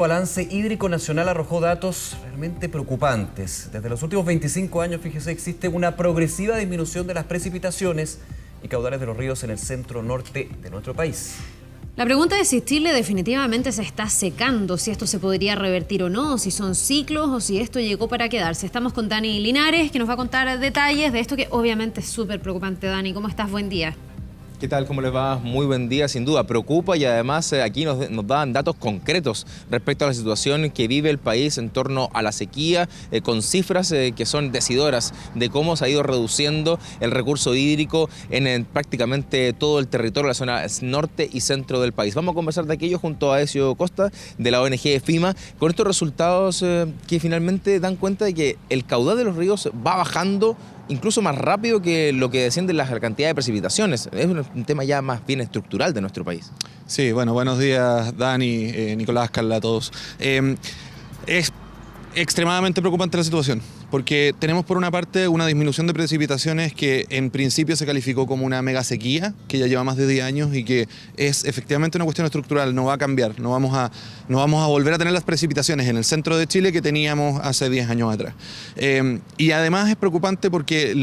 Balance hídrico nacional arrojó datos realmente preocupantes. Desde los últimos 25 años, fíjese, existe una progresiva disminución de las precipitaciones y caudales de los ríos en el centro norte de nuestro país. La pregunta es si Chile definitivamente se está secando, si esto se podría revertir o no, si son ciclos o si esto llegó para quedarse. Estamos con Dani Linares, que nos va a contar detalles de esto que obviamente es súper preocupante. Dani, ¿cómo estás? Buen día. ¿Qué tal? ¿Cómo les va? Muy buen día, sin duda. Preocupa y además aquí nos dan datos concretos respecto a la situación que vive el país en torno a la sequía, con cifras que son decidoras de cómo se ha ido reduciendo el recurso hídrico en prácticamente todo el territorio de la zona norte y centro del país. Vamos a conversar de aquello junto a Ezio Costa, de la ONG FIMA, con estos resultados que finalmente dan cuenta de que el caudal de los ríos va bajando incluso más rápido que lo que desciende la cantidad de precipitaciones. Es un tema ya más bien estructural de nuestro país. Sí, bueno, buenos días Dani, Nicolás, Carla, a todos. Es extremadamente preocupante la situación, porque tenemos por una parte una disminución de precipitaciones que en principio se calificó como una mega sequía, que ya lleva más de 10 años y que es efectivamente una cuestión estructural, no va a cambiar, no vamos a volver a tener las precipitaciones en el centro de Chile que teníamos hace 10 años atrás. Y además es preocupante porque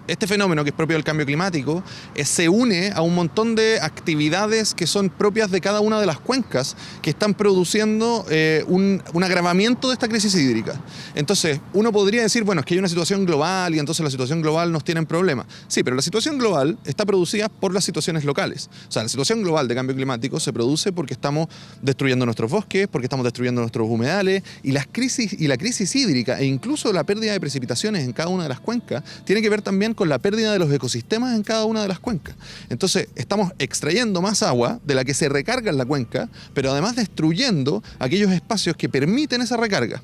este fenómeno que es propio del cambio climático se une a un montón de actividades que son propias de cada una de las cuencas que están produciendo un agravamiento de esta crisis hídrica. Entonces, uno podría decir, bueno, es que hay una situación global y entonces la situación global nos tiene en problema. Sí, pero la situación global está producida por las situaciones locales. O sea, la situación global de cambio climático se produce porque estamos destruyendo nuestros bosques, porque estamos destruyendo nuestros humedales y la crisis hídrica e incluso la pérdida de precipitaciones en cada una de las cuencas tiene que ver también con la pérdida de los ecosistemas en cada una de las cuencas. Entonces, estamos extrayendo más agua de la que se recarga en la cuenca, pero además destruyendo aquellos espacios que permiten esa recarga.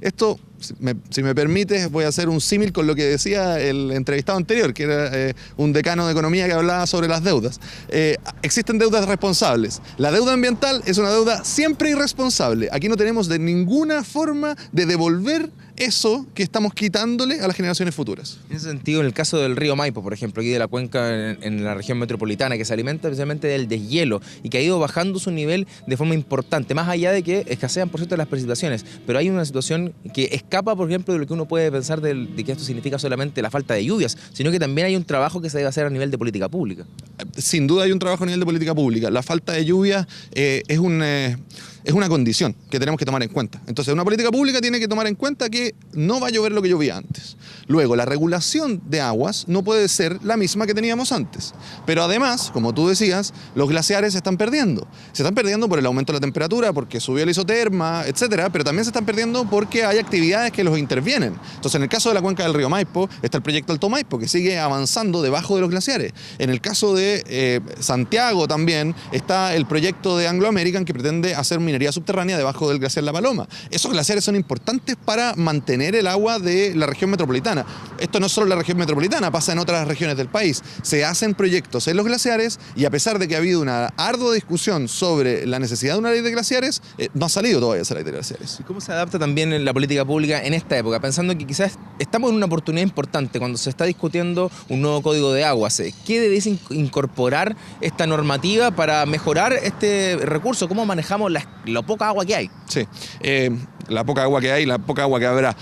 Esto, si me permites, voy a hacer un símil con lo que decía el entrevistado anterior, que era un decano de economía que hablaba sobre las deudas. Existen deudas responsables. La deuda ambiental es una deuda siempre irresponsable. Aquí no tenemos de ninguna forma de devolver eso que estamos quitándole a las generaciones futuras. En ese sentido, en el caso del río Maipo, por ejemplo, aquí de la cuenca en la región metropolitana, que se alimenta especialmente del deshielo y que ha ido bajando su nivel de forma importante, más allá de que escasean, por cierto, las precipitaciones, pero hay una situación que escapa, por ejemplo, de lo que uno puede pensar de que esto significa solamente la falta de lluvias, sino que también hay un trabajo que se debe hacer a nivel de política pública. Sin duda hay un trabajo a nivel de política pública. La falta de lluvia es una condición que tenemos que tomar en cuenta. Entonces, una política pública tiene que tomar en cuenta que no va a llover lo que llovía antes. Luego, la regulación de aguas no puede ser la misma que teníamos antes. Pero además, como tú decías, los glaciares se están perdiendo. Se están perdiendo por el aumento de la temperatura, porque subió la isoterma, etcétera, pero también se están perdiendo porque hay actividades que los intervienen. Entonces, en el caso de la cuenca del río Maipo, está el proyecto Alto Maipo, que sigue avanzando debajo de los glaciares. En el caso de Santiago también está el proyecto de Anglo American, que pretende hacer minería subterránea debajo del glaciar La Paloma. Esos glaciares son importantes para mantener el agua de la región metropolitana. Esto no es solo en la región metropolitana, pasa en otras regiones del país. Se hacen proyectos en los glaciares y a pesar de que ha habido una ardua discusión sobre la necesidad de una ley de glaciares, no ha salido todavía esa ley de glaciares. ¿Y cómo se adapta también la política pública en esta época? Pensando que quizás estamos en una oportunidad importante cuando se está discutiendo un nuevo código de aguas. ¿Qué debe incorporar esta normativa para mejorar este recurso? ¿Cómo manejamos la poca agua que hay? Sí, la poca agua que hay, la poca agua que habrá.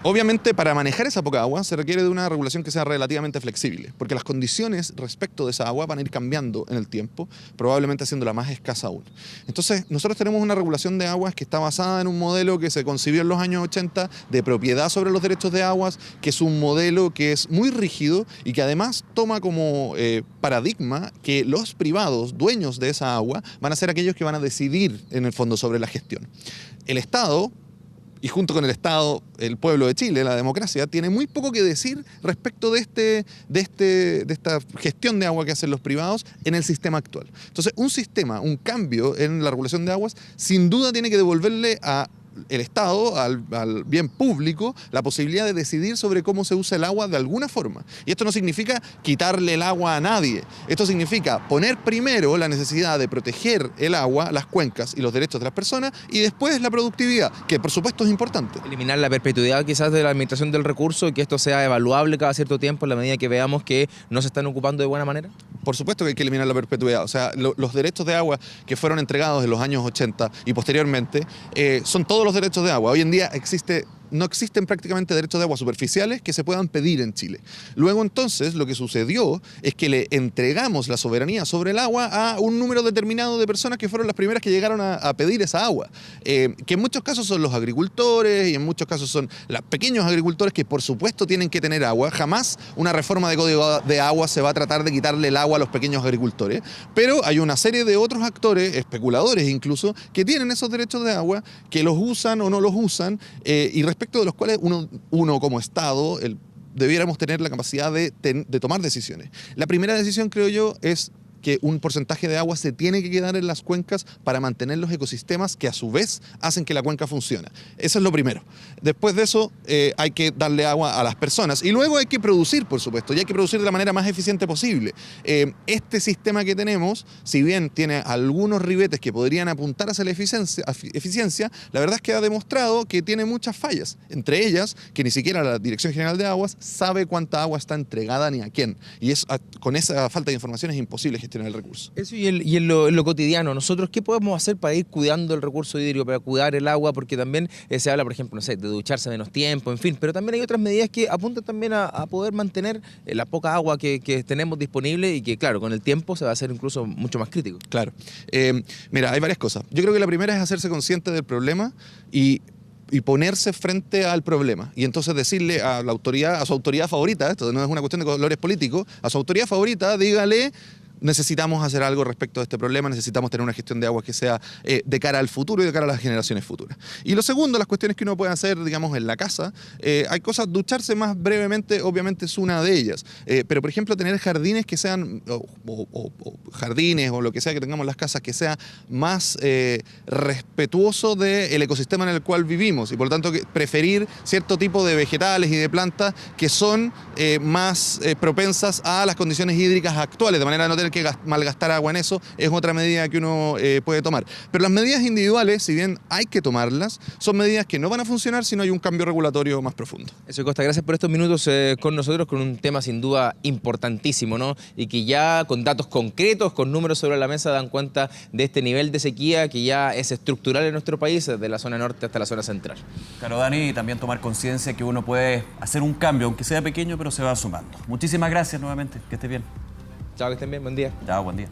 Obviamente, para manejar esa poca agua se requiere de una regulación que sea relativamente flexible, porque las condiciones respecto de esa agua van a ir cambiando en el tiempo, probablemente haciéndola más escasa aún. Entonces, nosotros tenemos una regulación de aguas que está basada en un modelo que se concibió en los años 80 de propiedad sobre los derechos de aguas, que es un modelo que es muy rígido y que además toma como paradigma que los privados, dueños de esa agua, van a ser aquellos que van a decidir en el fondo sobre la gestión. El Estado, y junto con el Estado, el pueblo de Chile, la democracia, tiene muy poco que decir respecto de esta gestión de agua que hacen los privados en el sistema actual. Entonces, un cambio en la regulación de aguas, sin duda tiene que devolverle a el Estado, al bien público, la posibilidad de decidir sobre cómo se usa el agua de alguna forma. Y esto no significa quitarle el agua a nadie. Esto significa poner primero la necesidad de proteger el agua, las cuencas y los derechos de las personas, y después la productividad, que por supuesto es importante. Eliminar la perpetuidad quizás de la administración del recurso y que esto sea evaluable cada cierto tiempo en la medida que veamos que no se están ocupando de buena manera. Por supuesto que hay que eliminar la perpetuidad. O sea, los derechos de agua que fueron entregados en los años 80 y posteriormente son todos los derechos de agua. Hoy en día no existen prácticamente derechos de agua superficiales que se puedan pedir en Chile. Luego entonces lo que sucedió es que le entregamos la soberanía sobre el agua a un número determinado de personas que fueron las primeras que llegaron a pedir esa agua, que en muchos casos son los agricultores y en muchos casos son los pequeños agricultores que por supuesto tienen que tener agua. Jamás una reforma de código de agua se va a tratar de quitarle el agua a los pequeños agricultores, pero hay una serie de otros actores, especuladores incluso, que tienen esos derechos de agua, que los usan o no los usan, y respecto de los cuales uno como Estado debiéramos tener la capacidad de tomar decisiones. La primera decisión, creo yo, es que un porcentaje de agua se tiene que quedar en las cuencas para mantener los ecosistemas que a su vez hacen que la cuenca funcione. Eso es lo primero. Después de eso hay que darle agua a las personas y luego hay que producir, por supuesto, y hay que producir de la manera más eficiente posible. Este sistema que tenemos, si bien tiene algunos ribetes que podrían apuntar hacia la eficiencia, la verdad es que ha demostrado que tiene muchas fallas, entre ellas que ni siquiera la Dirección General de Aguas sabe cuánta agua está entregada ni a quién. Y con esa falta de información es imposible gestionar el recurso. Eso y en lo cotidiano, nosotros ¿qué podemos hacer para ir cuidando el recurso hídrico, para cuidar el agua? Porque también se habla, por ejemplo, no sé, de ducharse menos tiempo, en fin, pero también hay otras medidas que apuntan también a poder mantener la poca agua que tenemos disponible y que, claro, con el tiempo se va a hacer incluso mucho más crítico. Claro. Mira, hay varias cosas. Yo creo que la primera es hacerse consciente del problema y ponerse frente al problema. Y entonces decirle a la autoridad, a su autoridad favorita, esto no es una cuestión de colores políticos, a su autoridad favorita, dígale: necesitamos hacer algo respecto a este problema, necesitamos tener una gestión de agua que sea de cara al futuro y de cara a las generaciones futuras. Y lo segundo, las cuestiones que uno puede hacer, digamos, en la casa, hay cosas, ducharse más brevemente, obviamente es una de ellas, pero por ejemplo tener jardines que sean, o jardines o lo que sea que tengamos en las casas, que sea más respetuoso del ecosistema en el cual vivimos y por lo tanto preferir cierto tipo de vegetales y de plantas que son más propensas a las condiciones hídricas actuales, de manera de no tener que malgastar agua en eso, es otra medida que uno puede tomar. Pero las medidas individuales, si bien hay que tomarlas, son medidas que no van a funcionar si no hay un cambio regulatorio más profundo. Eso, Costa, gracias por estos minutos con nosotros, con un tema sin duda importantísimo, ¿no? Y que ya con datos concretos, con números sobre la mesa, dan cuenta de este nivel de sequía que ya es estructural en nuestro país, desde la zona norte hasta la zona central. Claro, Dani, y también tomar conciencia que uno puede hacer un cambio, aunque sea pequeño, pero se va sumando. Muchísimas gracias nuevamente, que estés bien. Chao, que estén bien, buen día. Chao, buen día.